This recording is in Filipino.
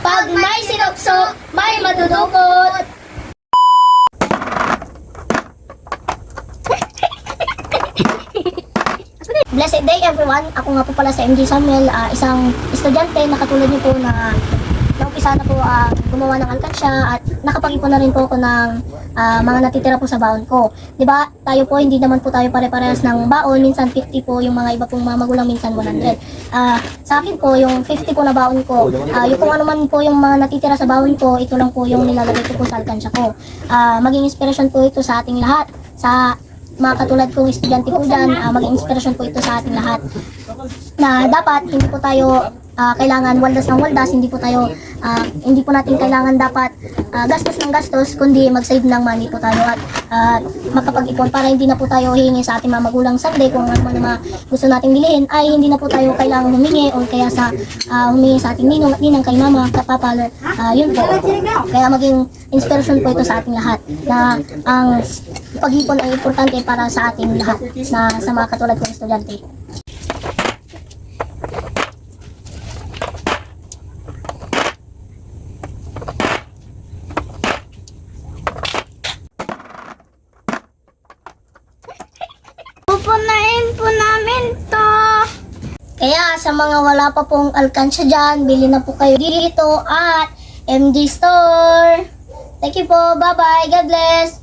Pag may sinukso, may madudukot. Blessed day everyone! Ako nga po pala sa MJ Samuel, isang estudyante na katulad niyo po na naumpisa na po gumawa ng alkansya at nakapag-ipon na rin po ako ng mga natitira po sa baon ko. 'Di ba? Tayo po hindi naman po tayo pare-parehas ng baon, minsan 50 po yung mga iba pong mga magulang, minsan 100. Sa akin po yung 50 po na baon ko, yung kung ano man po yung mga natitira sa baon ko, ito lang po yung nilalagay ko po sa alkansya ko. Maging inspirasyon po ito sa ating lahat. Sa mga katulad kong estudyante po dyan, maging inspirasyon po ito sa ating lahat. Na dapat hindi po tayo kailangan waldas ng waldas, hindi po natin kailangan dapat gastos ng gastos, kundi mag-save ng money po tayo at makapag-ipon para hindi na po tayo hihingi sa ating mga magulang someday kung ano man na gusto nating bilhin, ay hindi na po tayo kailangan humingi o kaya humingi sa ating ninong at ninang kay mama, kapapa, yun po. Kaya maging inspirasyon po ito sa ating lahat na ang pag-ipon ay importante para sa ating lahat na sa mga katulad kong estudyante. Pupunain po namin to. Kaya sa mga wala pa pong alkansya dyan, bili na po kayo dito at MJ Store. Thank you po. Bye-bye. God bless.